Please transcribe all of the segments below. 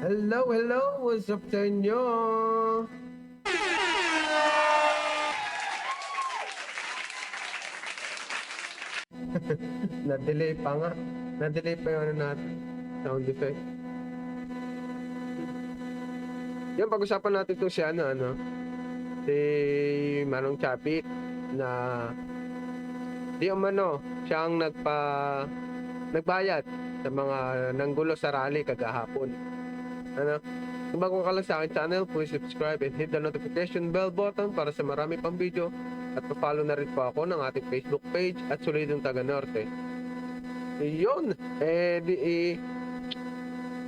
Hello, hello! What's up sa inyo? Na-delay pa nga. Na-delay pa yung ano natin. Sound effect. Yan, pag-usapan natin itong si si Manong Chapit na di umano siya ang nagbayad sa mga nanggulo sa rally kagahapon. Kung bago ka lang sa akin channel, please subscribe and hit the notification bell button para sa marami pang video at pa-follow na rin po ako ng ating Facebook page at Solidong Taga Norte. Yun,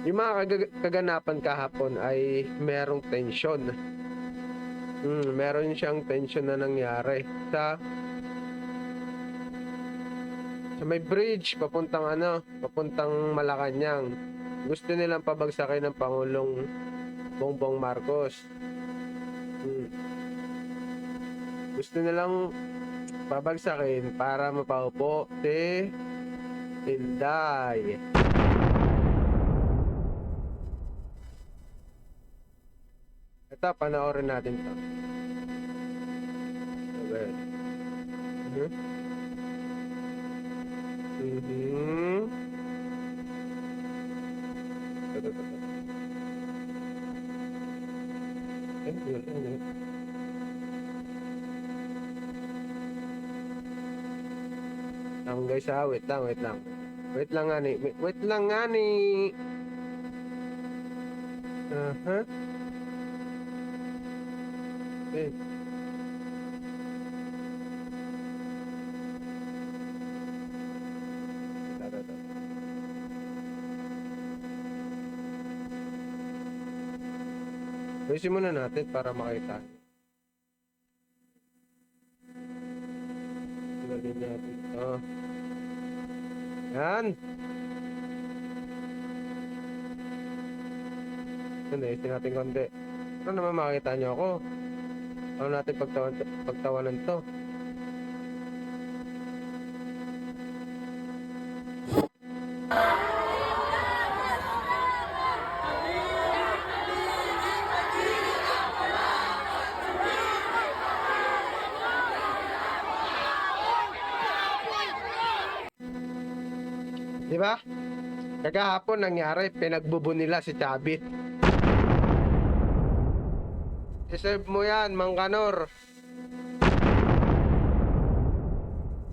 yung mga kaganapan kahapon ay merong tensyon. Meron siyang tensyon na nangyari sa may bridge papuntang Malacanang. Gusto nilang pabagsakin ng Pangulong Bongbong Marcos. Gusto nilang pabagsakin para mapaupo si Inday. Ito, panoorin natin to. Okay. Guys, wait lang. Wait lang nga ni. Okay. Ayusin muna natin para makita. Galing natin. Yan. Ayusin natin konti. Ano naman makita nyo ako? Ano natin pagtawanan to? Diba? Kagahapon nangyari, pinagbubo nila si Chavit. Deserve mo yan, Mang Kanor.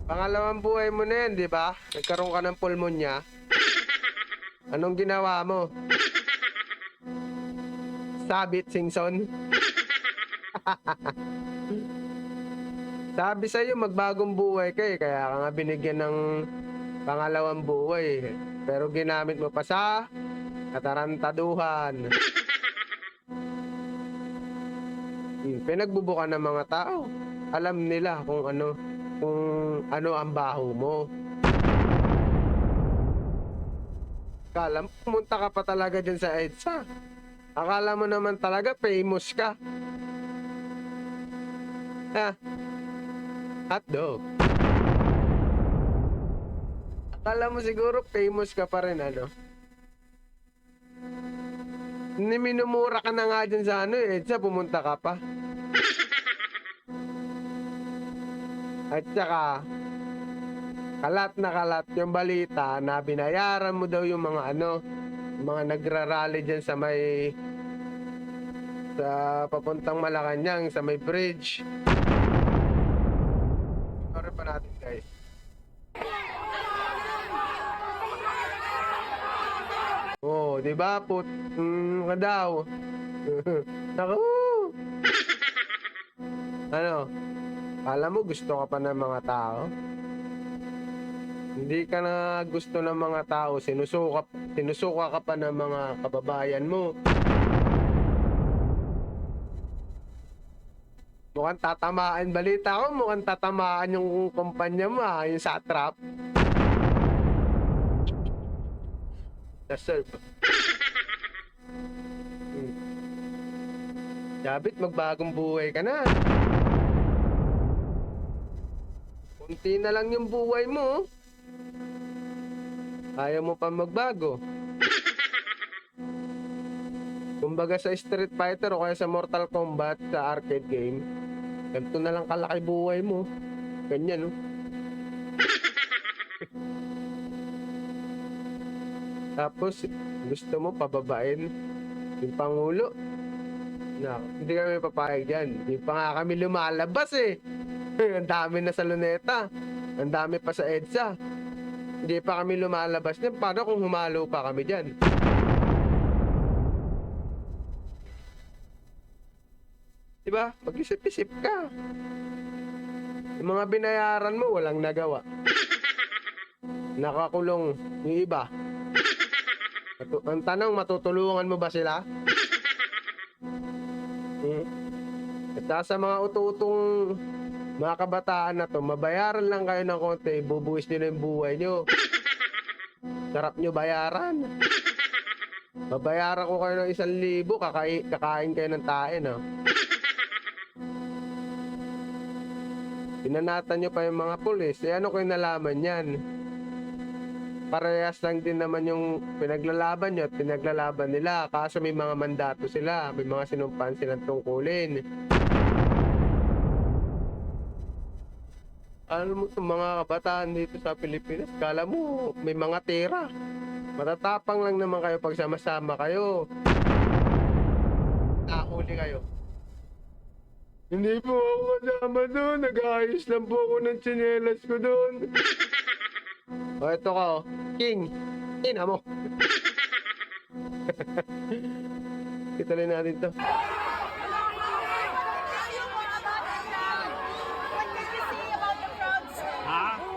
Pangalawang buhay mo na yan, diba? Nagkaroon ka ng pulmonya. Anong ginawa mo? Sabit, Singson. Sabi sa'yo, magbagong buhay ka eh. Kaya ka nga binigyan ng pangalawang buhay. Pero ginamit mo pa sa katarantaduhan. Pinagbubuka ng mga tao. Alam nila kung ano ang baho mo. Akala mo, pumunta ka pa talaga dyan sa EDSA. Akala mo naman talaga famous ka. Hotdog. Akala mo siguro famous ka pa rin, Minumura ka na nga dyan sa EDSA, pumunta ka pa. At saka, kalat na kalat yung balita na binayaran mo daw yung mga mga nagrarally dyan sa papuntang Malacanang, sa may bridge. Sorry pa natin, guys. Oh, di ba? Ka daw. Naku. Alam mo, gusto ka pa ng mga tao? Hindi ka na gusto ng mga tao, sinusuka ka pa ng mga kababayan mo. Mukhang tatamaan, balita ko, mukhang tatamaan yung kumpanya mo, yung satrap. Deserve. Chavit, magbagong buhay ka na. Kunti na lang yung buhay mo. Ayaw mo pa magbago. Kumbaga sa Street Fighter o kaya sa Mortal Kombat sa arcade game, ganito na lang kalaki buhay mo. Ganyan, no? Tapos, gusto mo pababain yung Pangulo. Na, hindi kami papayag dyan. Hindi pa nga kami lumalabas eh. Ang dami na sa Luneta. Ang dami pa sa EDSA. Hindi pa kami lumalabas niyan. Paano kung humalo pa kami dyan? Diba? Mag-isip-isip ka. Yung mga binayaran mo, walang nagawa. Nakakulong yung iba. Ang tanong, matutulungan mo ba sila? At sa mga ututong mga kabataan na to, mabayaran lang kayo ng konti, bubuwis nyo na yung buhay nyo. Sarap nyo bayaran. Babayaran ko kayo ng 1,000, kakain kayo ng tae, no? Pinanatan nyo pa yung mga pulis. Eh ano kayo nalaman yan? Parehas lang din naman yung pinaglalaban nyo at pinaglalaban nila. Kaso may mga mandato sila. May mga sinumpan silang tungkulin. Alam mo itong mga kabataan dito sa Pilipinas, kala mo may mga tira. Matatapang lang naman kayo pag sama-sama kayo. Nahuli kayo. Hindi po ako kasama doon. Nag-aayos lang po ako ng tsinelas ko doon. O, ito ka, oh. King. Ina mo. Kituloy natin to.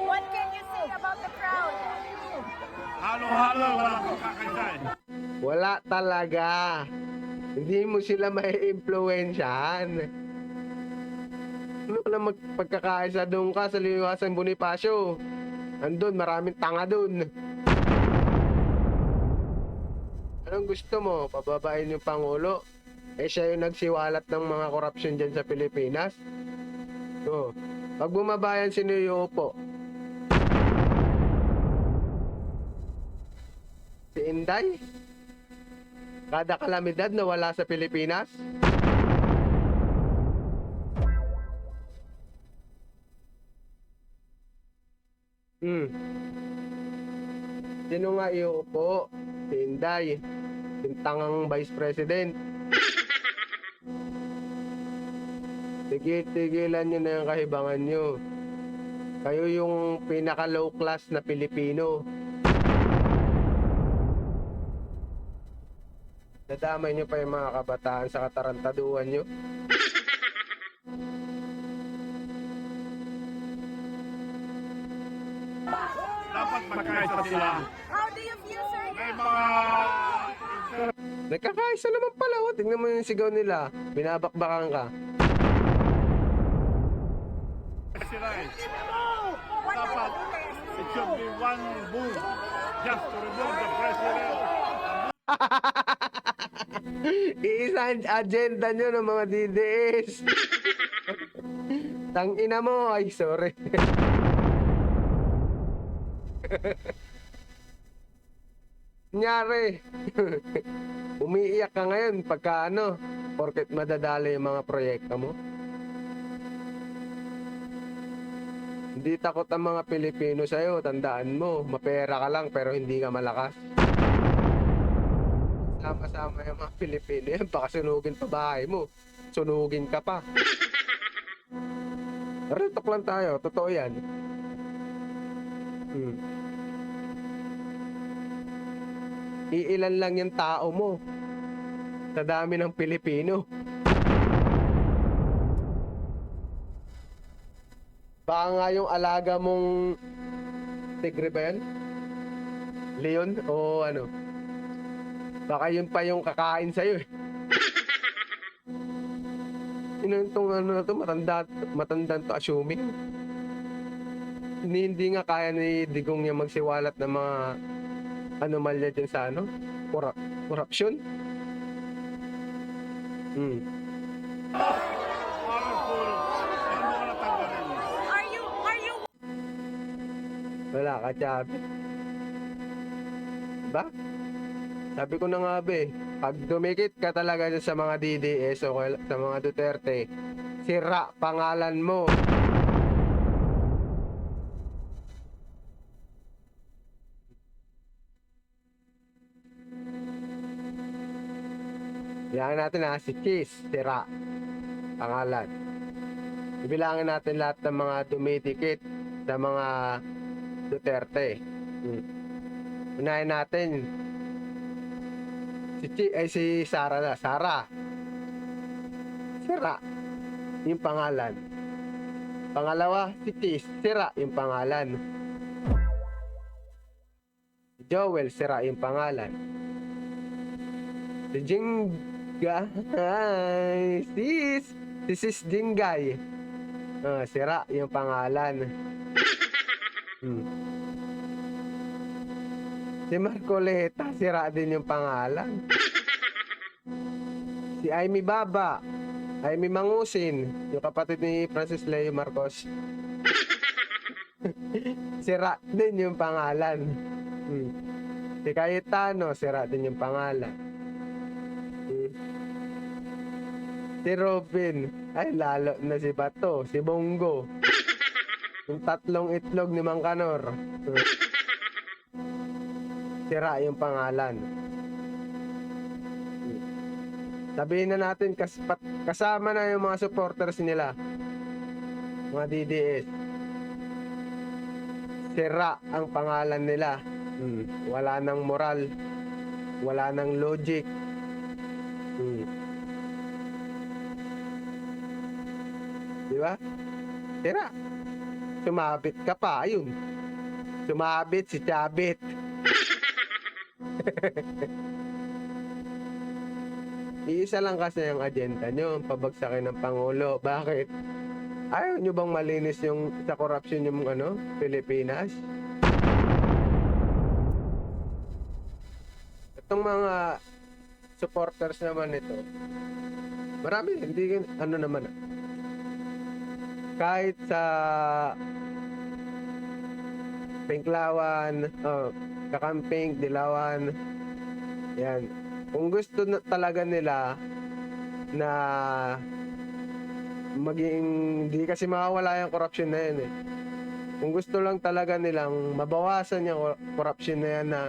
What can you say about the crowd? Halo-halo, wala kang kakaisay. Wala talaga. Hindi mo sila mai-influensyahan. Ano ka lang magpagkakaisa doon ka sa Liwasan Bonifacio. Andun, maraming tanga doon. Anong gusto mo? Pababain yung Pangulo? Eh siya yung nagsiwalat ng mga korupsyon dyan sa Pilipinas? So, pag bumabayan, sino yung upo? Si Inday? Kada kalamidad na wala sa Pilipinas? Sino nga iuupo? Si Inday. Yung tangang Vice President. Tigil-tigilan nyo na yung kahibangan nyo. Kayo yung pinaka-low class na Pilipino. Nadamay nyo pa yung mga kabataan sa katarantaduhan nyo. Dapat magkaisa sila. How do you feel, sir? May mga... Nagkakaisa naman pala. Oh. Tingnan mo yung sigaw nila. Binabakbakan ka. sila eh. What are Dapat, the leaders? it should be one move just to remove the president. Iisang agenda nyo ng mga DDS. Tangina mo. Ay, sorry. Kunyari, umiiyak ka ngayon pagka ano, porket madadali yung mga proyekto mo. Hindi takot ang mga Pilipino sa'yo, tandaan mo, mapera ka lang pero hindi ka malakas. Sama-sama yung mga Pilipino yan, baka sunugin pa bahay mo, sunugin ka pa. Retok lang tayo, totoo yan. Iilan lang yung tao mo sa dami ng Pilipino. Baka nga yung alaga mong tigre ba yan? Leon o ano? Baka yun pa yung kakain sa'yo eh. Itong ano na to, matanda to assuming. Hindi nga kaya ni Digong niya magsiwalat ng mga anomalya dyan sa ano? Corruption? Powerful. Ano mo natanggalin? Are you Wala ka, Chabi. Diba? Sabi ko na nga ba eh. Pag dumikit ka talaga dyan sa mga DDS o sa mga Duterte, sira pangalan mo. Bilangin natin si Cheese, sira pangalan. Ibilangin natin lahat ng mga dumidikit sa mga Duterte. Unahin natin si Sara na. Sara. Sira yung pangalan. Pangalawa, si Cheese, sira yung pangalan. Si Joel, sira yung pangalan. Si Jingay, si Sis Jingay, sira yung pangalan. Si Marcoleta, sira din yung pangalan. Si Amy Baba, Amy Mangusin, yung kapatid ni Francis Leo Marcos. Sira din yung pangalan. Si Cayetano, sira din yung pangalan. Si Robin, ay lalo na si Bato, si Bongo. Yung tatlong itlog ni Mang Kanor. Sira yung pangalan. Sabihin na natin kasama na yung mga supporters nila, mga DDS. Sira ang pangalan nila. Wala nang moral, wala nang logic. Di ba? Sira. Sumabit ka pa, ayun. Sumabit si Chabit. Iisa lang kasi ang agenda nyo, pabagsakin ng Pangulo. Bakit? Ayaw nyo bang malinis yung sa corruption yung Pilipinas? Itong mga supporters naman ito, marami, hindi naman. Kahit sa Pinklawan, Kakamping, Dilawan, yan. Kung gusto talaga nila na maging, hindi kasi mawawala yung corruption na yan eh. Kung gusto lang talaga nilang mabawasan yung corruption na yan, na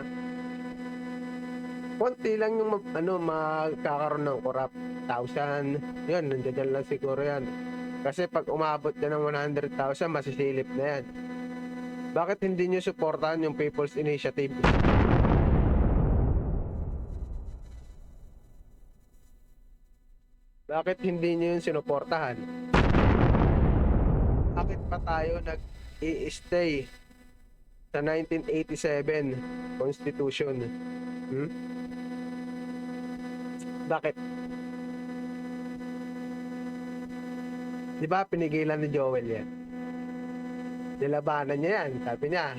konti lang yung magkakaroon ng corrupt 1,000, yun, nandiyan lang siguro yan. Kasi pag umabot ka ng 100,000, masisilip na yan. Bakit hindi nyo supportahan yung People's Initiative? Bakit hindi nyo yun sinuportahan? Bakit pa tayo nag-i-stay sa 1987 Constitution? Bakit? Di ba pinigilan ni Joel yan? Nilabanan niya yan. Sabi niya,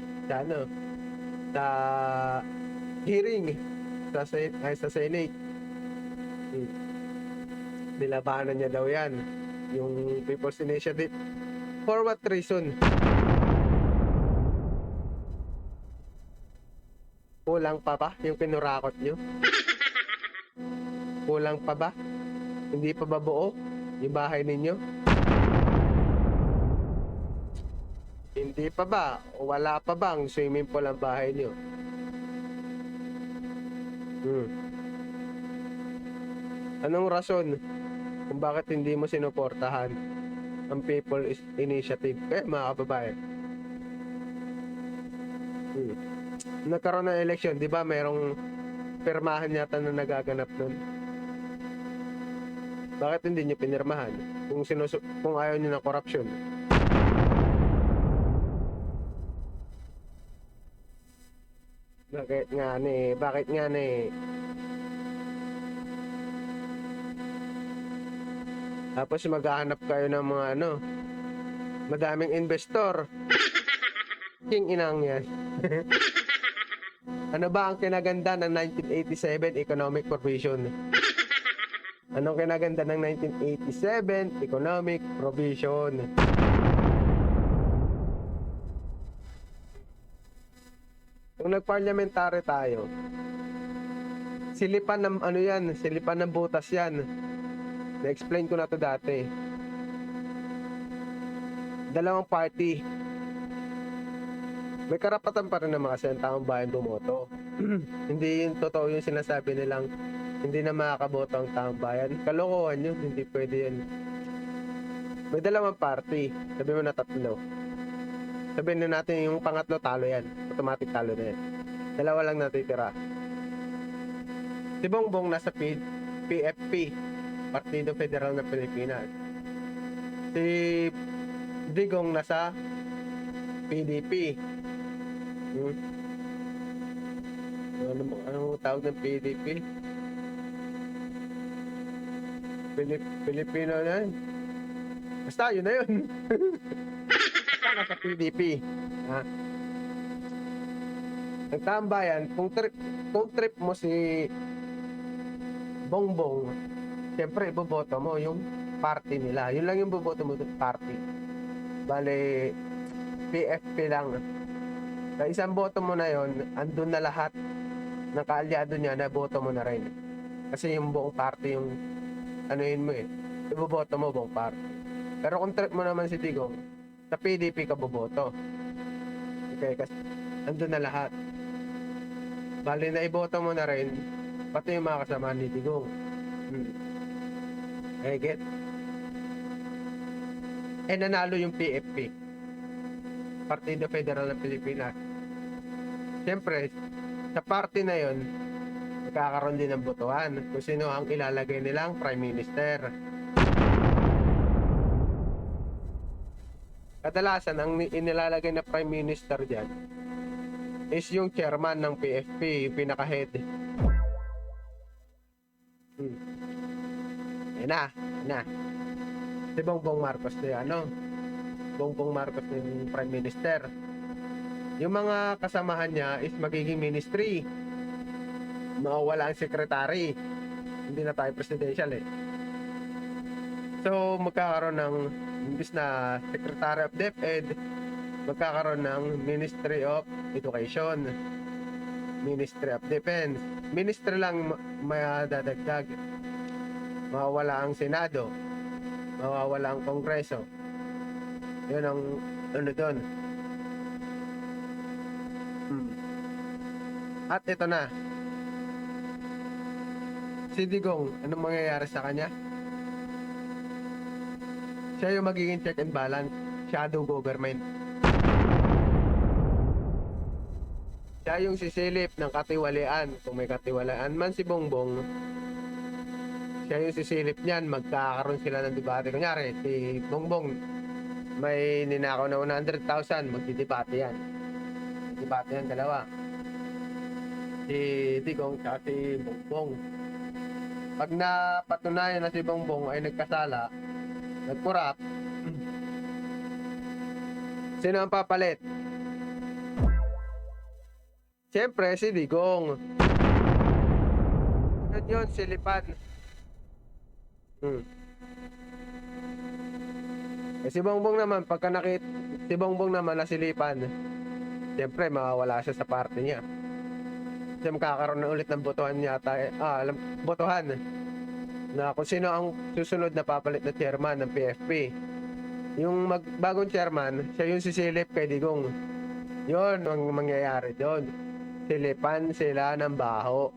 sa hearing sa Senate. Nilabanan niya daw yan, yung People's Initiative. For what reason? Kulang pa ba yung pinurakot nyo? Kulang pa ba? Hindi pa ba buo yung bahay ninyo? Hindi pa ba? O wala pa bang swimming pool ang bahay nyo? Anong rason kung bakit hindi mo sinuportahan ang People's Initiative? Kaya mga kababayan, nagkaroon ng election, di ba mayroong pirmahan yata na nagaganap nun? Bakit hindi nyo pinirmahan kung ayaw nyo ng korupsyon? Bakit nga ne? Tapos maghahanap kayo ng mga madaming investor. King inang yan. Ano ba ang kinaganda ng 1987 economic provision? Anong kinaganda ng 1987 economic provision? Kung nag-parliamentary tayo, Silipan ng ano yan, silipan ng butas yan. Na-explain ko na to dati. Dalawang party. May karapatan pa rin naman kasi ang taong bayan bumoto. Hindi yung totoo yung sinasabi nilang hindi na makakaboto ang taong bayan. Kalokohan yun, hindi pwede yun. May dalawang party. Sabi mo na tatlo. Sabihin na natin yung pangatlo talo yan. Automatic talo na yan. Dalawa lang natitira. Si Bongbong nasa PFP, Partido Federal ng Pilipinas. Si Digong nasa PDP. Anong tawag ng PDP? Pilipino na yun. Basta yun na yun. Basta nasa PDP. Ha? Ang tambayan, kung trip mo si Bongbong, siyempre iboboto mo yung party nila. Yun lang yung boboto mo, party. Bale, PFP lang. Sa isang boto mo na yon, andun na lahat ng kaalyado niya na boto mo na rin. Kasi yung buong party yung anuhin mo eh. Iboboto mo buong party. Pero kung trip mo naman si Digong, sa PDP ka boboto. Okay, kasi andun na lahat. Bali na iboto mo na rin, pati yung mga kasama ni Digong. Get? Nanalo yung PFP. Partido Federal ng Pilipinas. Siyempre, sa party na yon, magkakaroon din ng botohan kung sino ang ilalagay nilang Prime Minister. Kadalasan, ang inilalagay na Prime Minister dyan is yung chairman ng PFP, yung pinaka-head. Yan na. Si Bongbong Marcos na ano? Bongbong Marcos yung Prime Minister. Yung mga kasamahan niya is magiging ministry. Mawawala ang secretary. Hindi na tayo presidential eh. So magkakaroon ng imbis na Secretary of DepEd, magkakaroon ng Ministry of Education, Ministry of Defense. Ministry lang madadagdag. Mawawala ang Senado, mawawala ang Kongreso. Yun ang ano doon. At ito na. Si Digong, anong mangyayari sa kanya? Siya yung magiging check and balance, shadow government. Siya yung sisilip ng katiwalian. Kung may katiwalian man si Bongbong, siya yung sisilip niyan. Magkakaroon sila ng debate. Kunyari, si Bongbong may ninakaw na 100,000, magdidebate yan. Debate yan, dalawa. Si Digong at si Bongbong. Pag napatunayan na si Bongbong ay nagkasala, nagkurap, sino ang papalit? Siyempre, si Digong. Ano yun? Silipan. Si Bongbong naman, pagka si Bongbong naman nasilipan, siyempre, mawawala siya sa party niya. Kasi makakaroon na ulit ng botohan yata. Botohan. Na kung sino ang susunod na papalit na chairman ng PFP. Yung bagong chairman, siya yung sisilip kay Digong. Yun ang mangyayari doon. Silipan sila ng baho.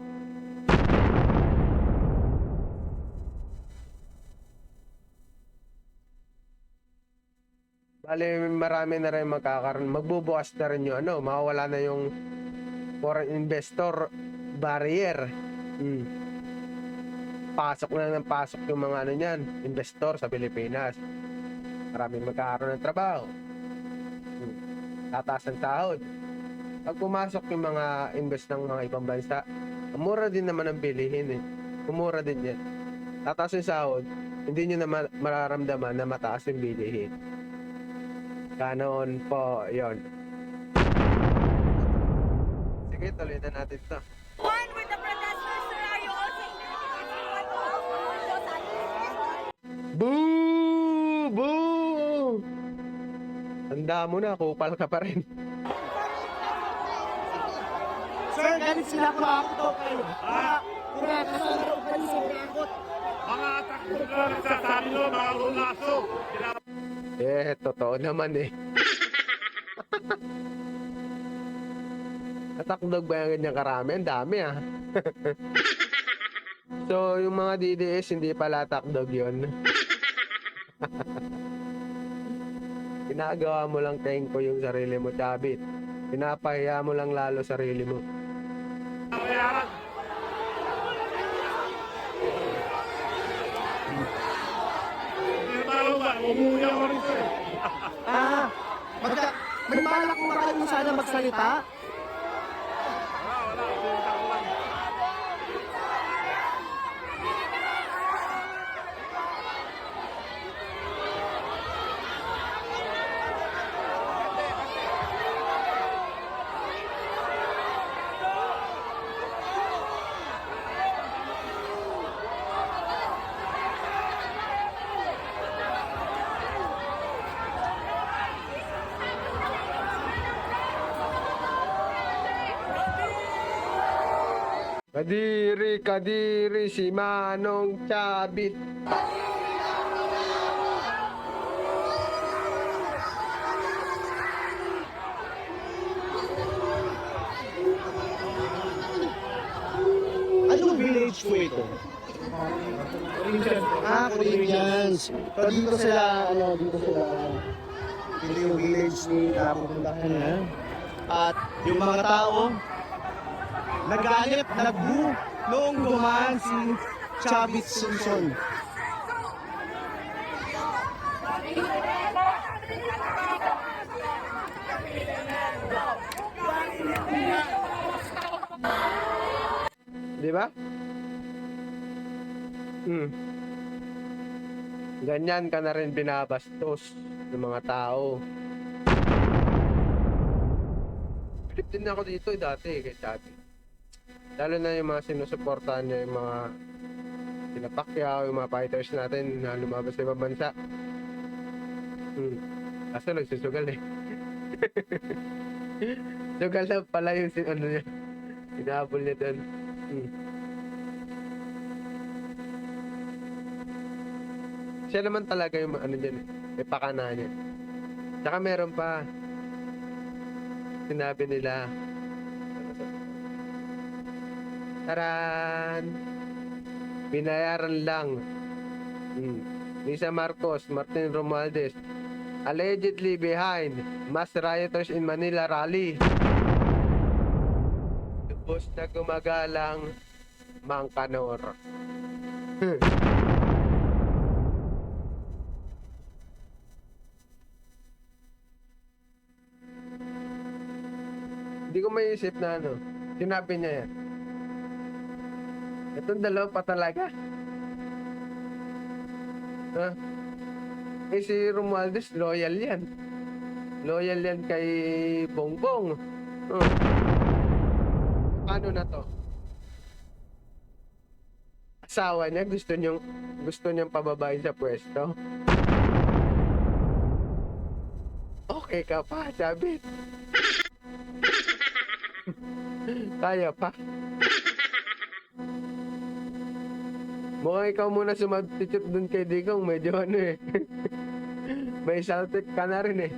Bale, marami na rin magkakaroon. Magbubukas na rin yung mawawala na yung foreign investor barrier. Pasok na ng pasok yung mga niyan, investor sa Pilipinas. Maraming magkakaroon ng trabaho. Tataas ang sahod. Pag pumasok yung mga invest ng mga ibang bansa, mura din naman ang bilihin eh. Mura din yan. Tataas yung sahod, hindi nyo na mararamdaman na mataas yung bilihin. Ganon po, yon. Sige, tuloy na natin ito. One with the protesters, sir. Are you also? Boo! Boo! Tanda mo na, kupal ka pa rin. Sir, ganit sila makakato kayo. Kaya kasama pa rin sa brakot. Mga takbo na nagsasabi nyo, mga ulaso. Totoo naman eh. Natakdog ba yung ganyan karami? Ang dami ah. So, yung mga DDS, hindi pala takdog yun. Ginagawa mo lang tengko yung sarili mo, Chabit. Pinapahiya mo lang lalo sarili mo. Bayaran. Hindi na malumban, umuwi ako rito eh. May balak mo ba kayong sana magsalita? Wala, sinta ko lang. Kadiri, kadiri, si Manong Chabit. Anong village po ito? Corinthians. So dito sila, dito yung village ni napupuntahan niya. At yung mga tao, nagalit, nagbu noong dumaan si Chavit Simpson. Di ba? Ganyan ka na rin binabastos ng mga tao. Trip din ako dito dati kay Chabit. Lalo na yung mga sinusuportahan niya, yung mga sila Pacquiao, yung mga fighters natin na lumabas sa ibang bansa. Kaso nagsusugal eh. Sugal na pala yung ano niya. Sinahabol niya doon. Siya naman talaga yung ano dyan eh. May pakana niya. Tsaka meron pa. Sinabi nila. Taran! Binayaran lang. Lisa Marcos, Martin Romualdez, allegedly behind mass rioters in Manila rally. Lubos na gumagalang Mang Kanor. Hindi ko maiisip na ano. Sinabi niya yan. Itong dalawa pa talaga. Si Romualdez, loyal yan. Loyal yan kay Bongbong. Paano na to? Asawa niya, gusto niyang pababain sa pwesto. Okay ka pa, Chabit. Kaya pa. Mukhang ikaw muna sumabstitute dun kay Digong. Medyo ano eh. May saltik ka na rin eh.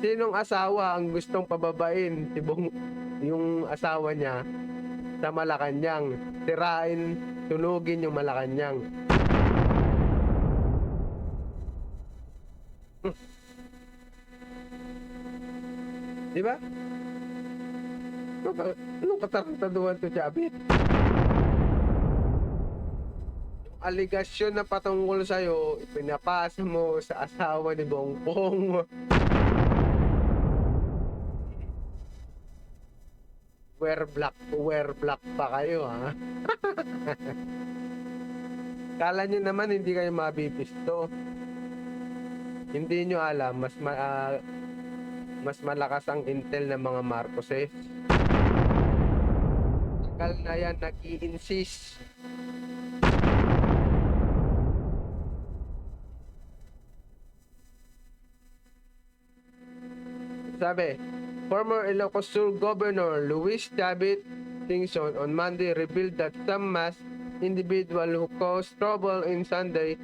Sinong asawa ang gustong pababain yung asawa niya sa Malacanang? Tirain, tunugin yung Malacanang. Di ba? Anong katarantaduhan to, Chabit? Yung aligasyon na patungkol sa'yo, ipinapasa mo sa asawa ni Bongbong. Wear black pa kayo, ha? Kala nyo naman hindi kayo mabibisto. Hindi nyo alam, mas malakas ang intel ng mga Marcoses. Tagal na yan nag-i-insist. Sabi, Former Ilocos Sur Governor Luis Chavit Singson on Monday revealed that some masked individual who caused trouble in Sunday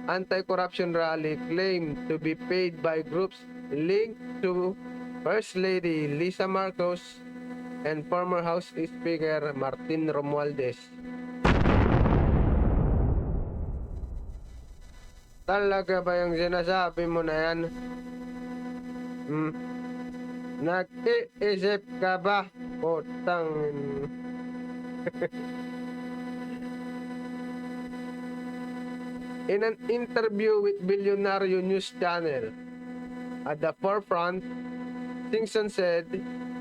anti-corruption rally claimed to be paid by groups linked to First Lady Lisa Marcos and former House Speaker Martin Romualdez. Talaga ba yung sinasabi mo na yan? Nag-iisip ka ba? Putang. In an interview with Billionaire News Channel, at the forefront, Singson said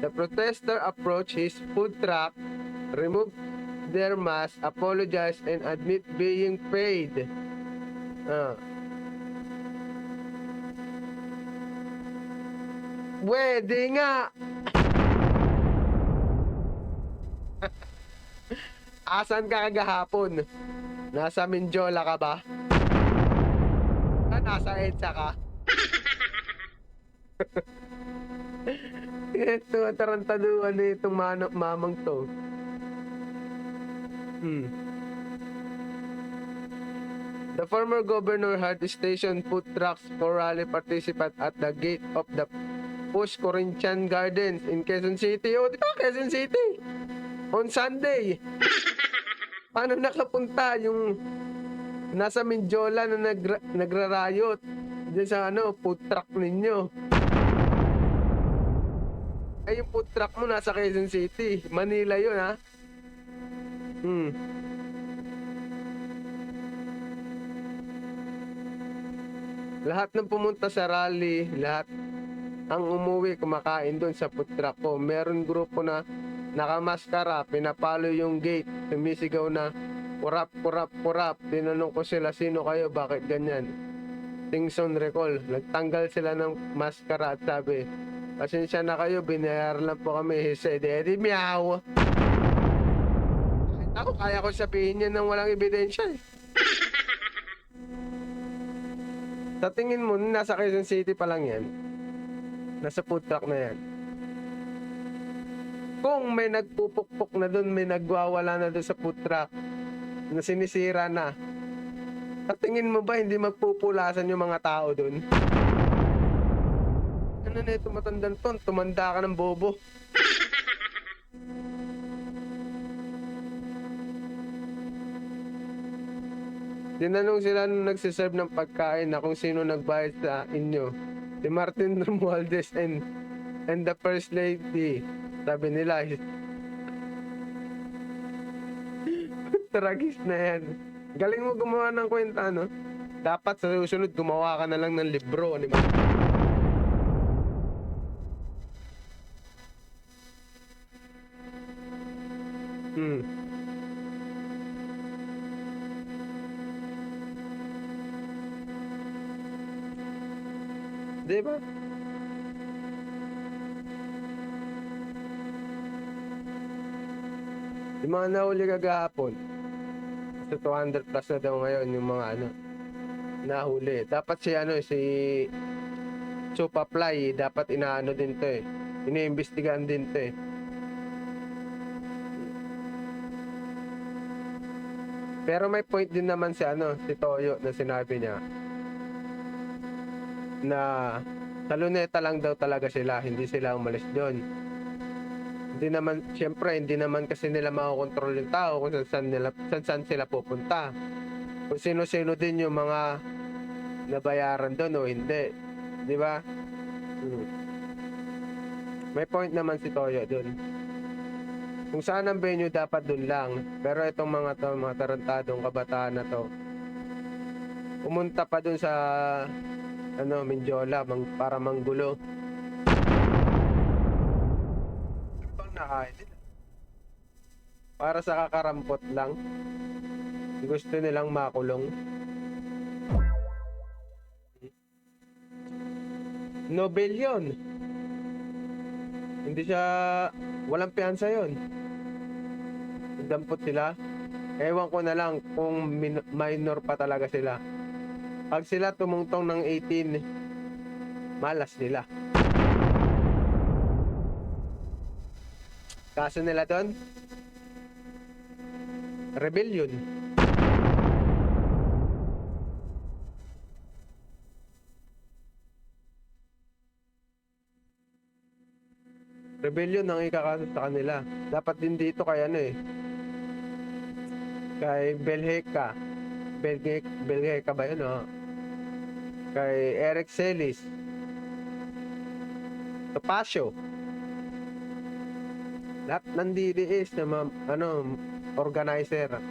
the protester approached his food truck, removed their mask, apologized, and admit being paid. Pwede nga! Asan ka kagahapon? Nasa Mindiola ka ba? Nasa EDSA ka? Ito, tarantaduan na itong mamang to. The former governor had stationed food trucks for rally participants at the gate of the Push Corinthian Gardens in Quezon City. O, di ba? Quezon City. On Sunday. Paano nakapunta yung nasa Mindiola na nagrarayot dyan sa food truck ninyo? Ay, yung food truck mo nasa Quezon City. Manila yun, ha? Lahat ng pumunta sa rally, lahat ang umuwi kumakain doon sa food truck ko. Meron grupo na nakamaskara, pinapalo yung gate, sumisigaw na kurap, kurap, kurap. Tinanong ko sila, sino kayo, bakit ganyan? Singson recall, nagtanggal sila ng maskara at sabi, pasensya na kayo, binayaran lang po kami. He said, Eddie, meow. Ako, kaya ko sabihin yan nang walang ebidensya eh. Sa tingin mo, nasa Quezon City pa lang yan. Nasa food truck na yan. Kung may nagpupukpok na doon, may nagwawala na doon sa food truck, na sinisira na, sa tingin mo ba hindi magpupulasan yung mga tao doon? Ano na ito matandang ton? Tumanda ka ng bobo. Tinanong sila nung nagsiserve ng pagkain na kung sino nagbayad sa inyo. Si Martin Romualdez and the First Lady. Sabi nila, tragis na yan. Galing mo gumawa ng kwenta, no? Dapat sa susunod, gumawa ka na lang ng libro, di ba? Di ba? Yung mga nahuli kagahapon, sa 200 plus na daw ngayon yung mga nahuli. Dapat si Chupaply, dapat inaano din to eh. Iniimbestigahan din to eh. Pero may point din naman si Toyo na sinabi niya na sa Luneta lang daw talaga sila, hindi sila umalis doon. Hindi naman, syempre, hindi naman kasi nila makokontrol yung tao kung saan sila pupunta. Kung sino-sino din yung mga nabayaran doon o hindi. Di ba? May point naman si Toyo doon. Kung saan ang venue, dapat doon lang. Pero itong mga tarantadong kabataan na to, pumunta pa doon sa Mindiola para manggulo. Ano bang nakain nila? Para sa kakarampot lang. Gusto nilang makulong. Nobel yun. Hindi siya, walang piyansa yun. Dampot sila. Ewan ko na lang kung minor pa talaga sila. Pag sila tumungtong ng 18, malas nila. Kaso nila doon, rebellion. Rebellion ang ikakaso sa kanila. Dapat din dito kay ano eh. Kay Belheka. Belheka ba yun, oh? Kay Eric Celis. Topacio. Lahat ng DDS na organizer.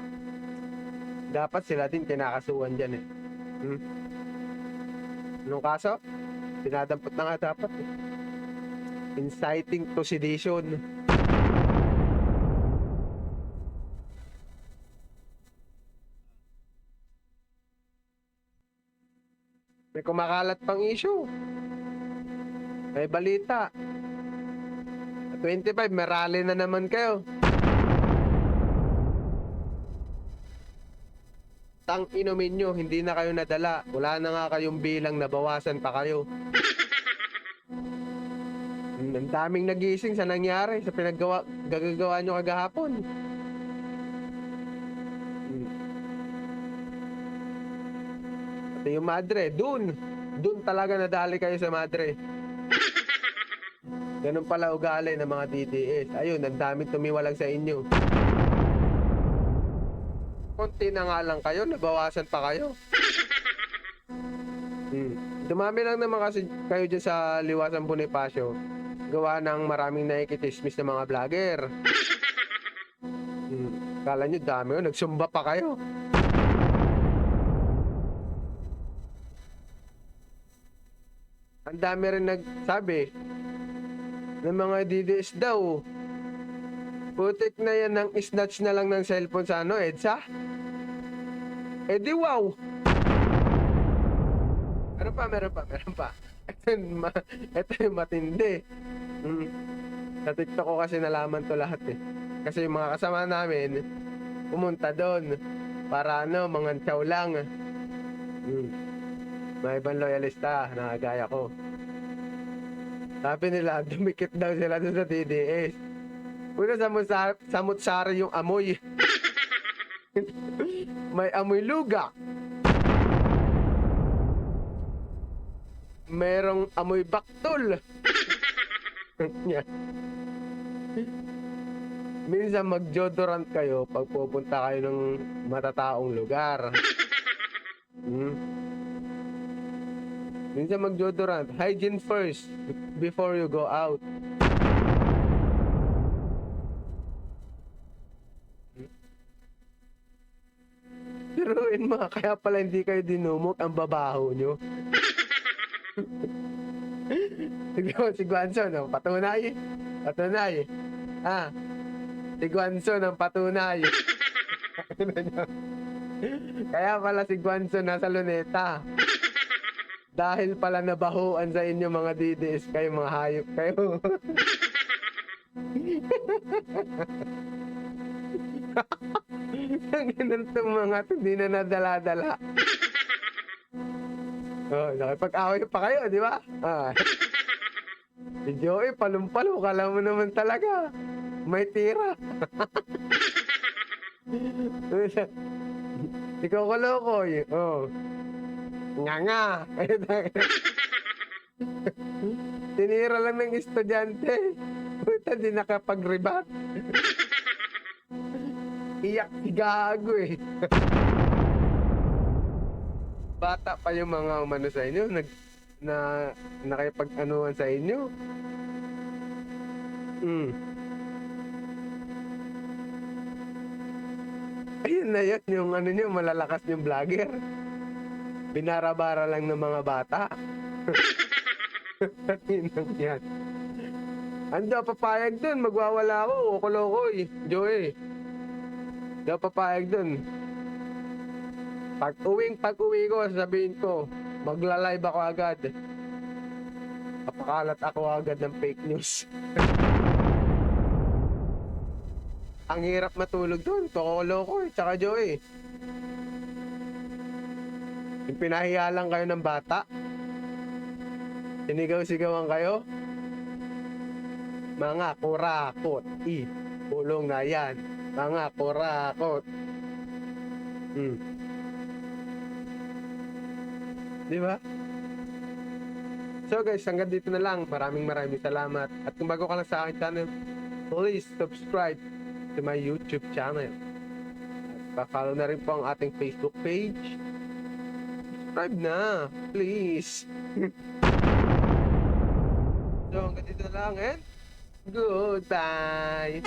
Dapat sila din kinakasuhan dyan eh. Anong kaso? Dinadampot na nga dapat eh. Inciting to sedition. May kumakalat pang issue. May balita. 25, may rally na naman kayo. Tang inumin nyo, hindi na kayo nadala. Wala na nga kayong bilang, nabawasan pa kayo. Ang daming nagising sa nangyari, sa gagagawa nyo kagahapon. Pati yung madre, dun talaga nadali kayo sa madre. Ganun pala ugali ng mga DDS. Ayun, ang daming tumiwalag sa inyo. Konti na nga lang kayo, nabawasan pa kayo. Dumami lang naman kasi kayo dyan sa Liwasan Bonifacio. Gawa ng maraming naikitismis na mga vlogger. Kala nyo dami yun, nagsumba pa kayo. Ang dami rin nagsabi ng mga DDS daw, putik na yan ng snatch na lang ng cellphone sa EDSA. Eh di wow! Meron pa. Ito yung matindi. Sa TikTok ko kasi nalaman to lahat eh. Kasi yung mga kasama namin, pumunta doon para mga chow lang. May ibang loyalista na gaya ko. Sabi nila, dumikit daw sila doon sa DDS. Una samut-sari yung amoy. May amoy luga. Merong amoy baktol. Minsan mag-deodorant kayo pag pupunta kayo ng matataong lugar. Minsan mag-deodorant. Hygiene first before you go out. Piruin mo, kaya pala hindi kayo dinumok ang babaho nyo. Si Guanzo, no? Patunay. Si Guanzo ng patunay. Kaya pala si Guanzo nasa luneta. Dahil pala nabahuan sa inyo mga DDS kayo, mga hayop kayo. Ang ganitong mga hindi na nadala-dala. Nakipag-away pa kayo, di ba? Si Joey, palumpalo, kala mo naman talaga. May tira. Ikaw Kolokoy. Nga. Tinira lang ng estudyante. Puta, di nakapag-rebat. Iyak si gago eh. Bata pa yung mga umano sa inyo, nakipag-anuhan sa inyo. Ayun na yun, yung nyo, malalakas yung vlogger. Binarabara lang ng mga bata. Yan. Ando, papayag dun, magwawala ako, Kolokoy, Joey. Ando, papayag dun. Pag-uwi ko, sabihin ko, magla-live ako agad. Papakalat ako agad ng fake news. Ang hirap matulog doon, Kolokoy, tsaka Joey. Yung pinahiya lang kayo ng bata, sinigaw-sigawan kayo. Mga kurakot. Pulong na yan. Mga kurakot. Di ba? So guys, hanggang dito na lang. Maraming salamat. At kung bago ka lang sa akin channel, please subscribe to my YouTube channel. At pa-follow na rin po ang ating Facebook page. Subscribe na, please. So hanggang dito na lang and goodbye.